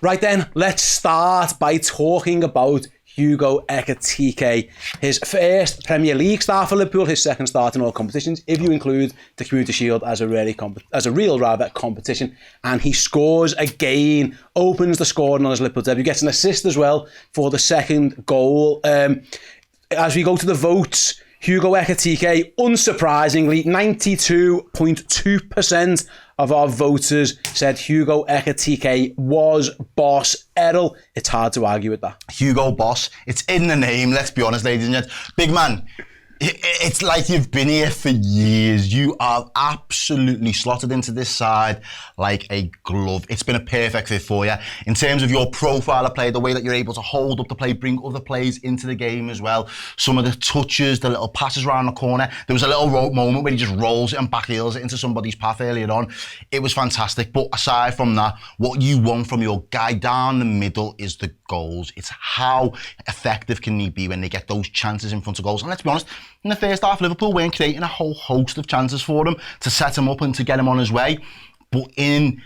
Right then, let's start by talking about Hugo Ekitike. His first Premier League start for Liverpool, his second start in all competitions, if you include the Community Shield as a real competition. And he scores again, opens the scoring on his Liverpool debut, gets an assist as well for the second goal. As we go to the votes, Hugo Ekitike, unsurprisingly, 92.2% of our voters said Hugo Ekitike was Boss Errol. It's hard to argue with that. Hugo Boss, it's in the name, let's be honest, ladies and gents. Big man, it's like you've been here for years. You are absolutely slotted into this side like a glove. It's been a perfect fit for you. In terms of your profile of play, the way that you're able to hold up the play, bring other plays into the game as well. Some of the touches, the little passes around the corner. There was a little moment where he just rolls it and back heels it into somebody's path earlier on. It was fantastic. But aside from that, what you want from your guy down the middle is the goals. It's how effective can he be when they get those chances in front of goals. And let's be honest, in the first half, Liverpool weren't creating a whole host of chances for him to set him up and to get him on his way. But in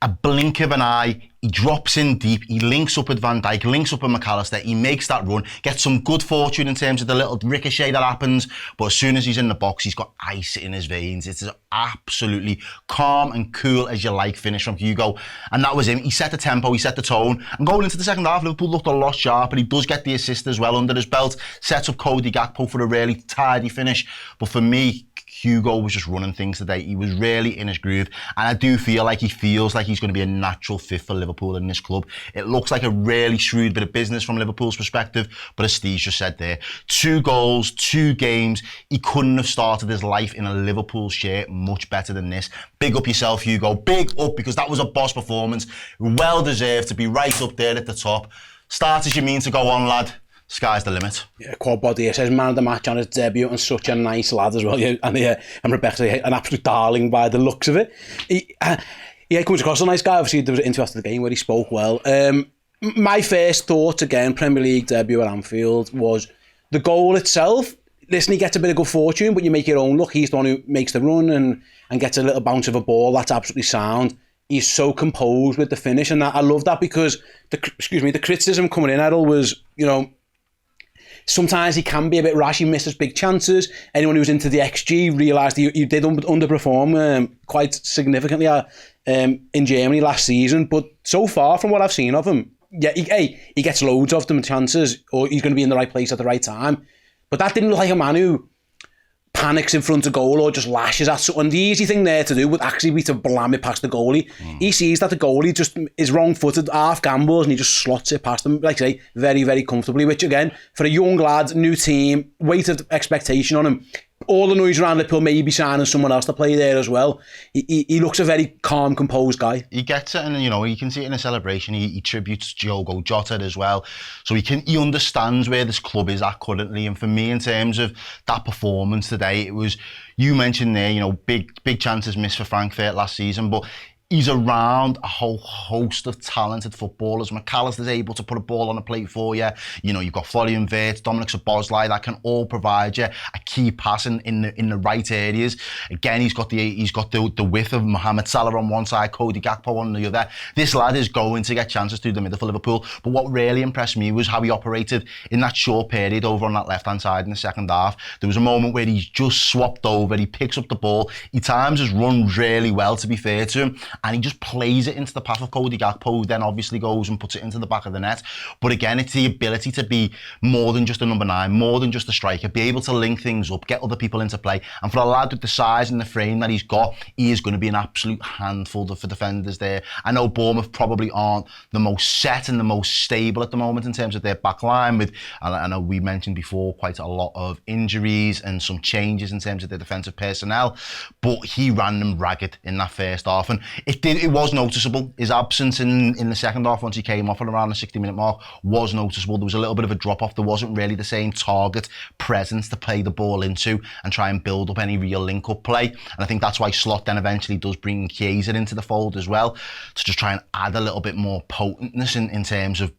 a blink of an eye, he drops in deep, he links up with Van Dijk, links up with McAllister, he makes that run, gets some good fortune in terms of the little ricochet that happens, but as soon as he's in the box, he's got ice in his veins. It's absolutely calm and cool as you like finish from Hugo, and that was him. He set the tempo, he set the tone, and going into the second half, Liverpool looked a lot sharper. He does get the assist as well under his belt, sets up Cody Gakpo for a really tidy finish, but for me, Hugo was just running things today. He was really in his groove, and I do feel like he feels like he's going to be a natural fit for Liverpool in this club. It looks like a really shrewd bit of business from Liverpool's perspective, but as Steve just said there, 2 goals, 2 games. He couldn't have started his life in a Liverpool shirt much better than this. Big up yourself, Hugo. Big up, because that was a boss performance. Well deserved to be right up there at the top. Start as you mean to go on, lad. Sky's the limit. Yeah, quad body. It says man of the match on his debut, and such a nice lad as well. Yeah, and Rebecca, an absolute darling by the looks of it. He comes across a nice guy. Obviously, there was an interview after the game where he spoke well. My first thought, again, Premier League debut at Anfield, was the goal itself. Listen, he gets a bit of good fortune, but you make your own luck. He's the one who makes the run and gets a little bounce of a ball. That's absolutely sound. He's so composed with the finish, and I love that, because the criticism coming in, Errol, was, sometimes he can be a bit rash. He misses big chances. Anyone who's into the XG realised he did underperform quite significantly in Germany last season. But so far, from what I've seen of him, yeah, he gets loads of them chances, or he's going to be in the right place at the right time. But that didn't look like a man who panics in front of goal or just lashes at someone. The easy thing there to do would actually be to blam it past the goalie. He sees that the goalie just is wrong-footed, half gambles, and he just slots it past them, like I say, very, very comfortably, which again, for a young lad, new team, weight of expectation on him, all the noise around Liverpool, maybe signing someone else to play there as well. He looks a very calm, composed guy. He gets it, and you can see it in a celebration. He tributes Diogo Jota as well, so he understands where this club is at currently. And for me, in terms of that performance today, it was, you mentioned there, big chances missed for Frankfurt last season, but he's around a whole host of talented footballers. McAllister's able to put a ball on a plate for you. You've got Florian Wirtz, Dominic Szoboszlai that can all provide you a key pass in the right areas. Again, he's got the width of Mohamed Salah on one side, Cody Gakpo on the other. This lad is going to get chances through the middle for Liverpool. But what really impressed me was how he operated in that short period over on that left-hand side in the second half. There was a moment where he's just swapped over, he picks up the ball, he times his run really well, to be fair to him, and he just plays it into the path of Cody Gakpo, who then obviously goes and puts it into the back of the net. But again, it's the ability to be more than just a number 9, more than just a striker, be able to link things up, get other people into play. And for a lad with the size and the frame that he's got, he is going to be an absolute handful for defenders there. I know Bournemouth probably aren't the most set and the most stable at the moment in terms of their back line, with, I know we mentioned before, quite a lot of injuries and some changes in terms of their defensive personnel, but he ran them ragged in that first half, and it was noticeable. His absence in the second half, once he came off at around the 60-minute mark, was noticeable. There was a little bit of a drop-off. There wasn't really the same target presence to play the ball into and try and build up any real link-up play. And I think that's why Slot then eventually does bring Chiesa into the fold as well, to just try and add a little bit more potentness in terms of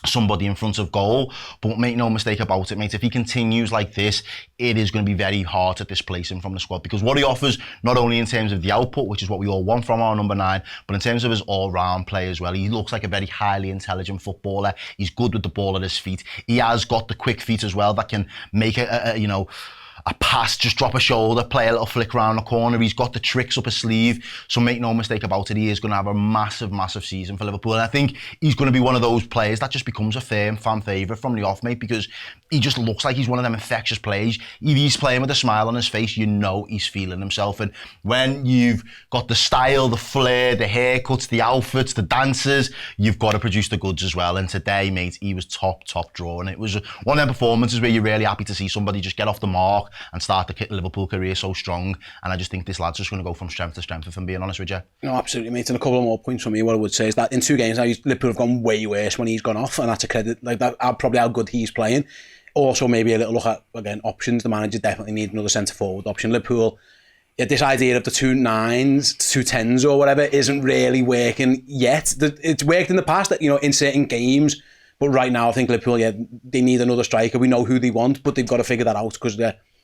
somebody in front of goal. But make no mistake about it, mate, if he continues like this, it is going to be very hard to displace him from the squad, because what he offers, not only in terms of the output, which is what we all want from our number 9, but in terms of his all-round play as well. He looks like a very highly intelligent footballer. He's good with the ball at his feet. He has got the quick feet as well that can make a pass, just drop a shoulder, play a little flick around the corner. He's got the tricks up his sleeve. So make no mistake about it, he is going to have a massive, massive season for Liverpool. And I think he's going to be one of those players that just becomes a firm fan favourite from the off, mate, because he just looks like he's one of them infectious players. If he's playing with a smile on his face, you know he's feeling himself. And when you've got the style, the flair, the haircuts, the outfits, the dances, you've got to produce the goods as well. And today, mate, he was top draw. And it was one of them performances where you're really happy to see somebody just get off the mark and start the Liverpool career so strong. And I just think this lad's just going to go from strength to strength, if I'm being honest with you. No, absolutely, mate. And a couple of more points from me. What I would say is that in 2 games now, Liverpool have gone way worse when he's gone off, and that's a credit. Like that, probably how good he's playing. Also, maybe a little look at, again, options. The manager definitely needs another centre-forward option. Liverpool, this idea of the 2 9s, 2 10s or whatever isn't really working yet. It's worked in the past, that in certain games, but right now I think Liverpool, they need another striker. We know who they want, but they've got to figure that out, because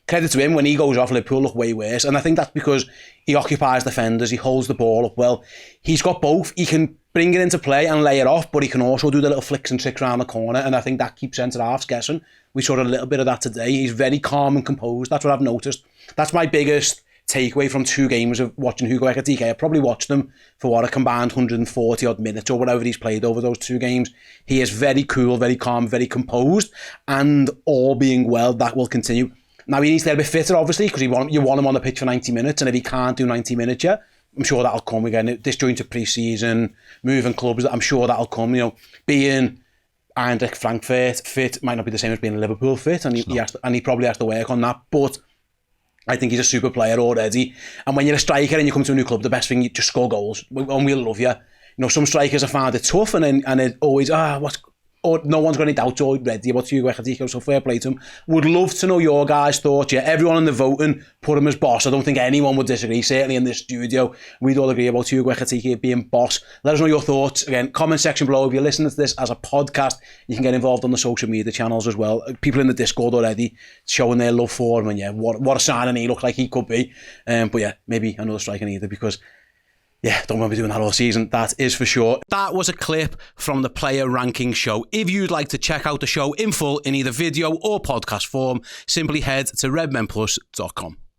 credit to him, when he goes off, Liverpool look way worse. And I think that's because he occupies defenders, he holds the ball up well. He's got both. He can bring it into play and lay it off, but he can also do the little flicks and tricks around the corner, and I think that keeps centre-halves guessing. We saw a little bit of that today. He's very calm and composed. That's what I've noticed. That's my biggest takeaway from 2 games of watching Hugo Ekitike. I probably watched them for a combined 140 odd minutes or whatever he's played over those 2 games. He is very cool, very calm, very composed, and all being well, that will continue. Now, he needs to get a bit fitter, obviously, because you want him on the pitch for 90 minutes, and if he can't do 90 minutes yet, I'm sure that'll come again. Disjointed pre-season, moving clubs, I'm sure that'll come. Being Eintracht Frankfurt fit might not be the same as being Liverpool fit, and he probably has to work on that, but I think he's a super player already. And when you're a striker and you come to a new club, the best thing, you just score goals, and we'll love you. Some strikers have found it tough, and it always, or no one's got any doubts already about Hugo Ekitike, so fair play to him. Would love to know your guys' thoughts. Everyone in the voting put him as boss. I don't think anyone would disagree. Certainly in this studio, we'd all agree about Hugo Ekitike being boss. Let us know your thoughts. Again, comment section below. If you're listening to this as a podcast, you can get involved on the social media channels as well. People in the Discord already showing their love for him, and what a signing he looked like he could be. But maybe another striker either, because don't want to be doing that all season, that is for sure. That was a clip from the Player Ranking Show. If you'd like to check out the show in full in either video or podcast form, simply head to redmenplus.com.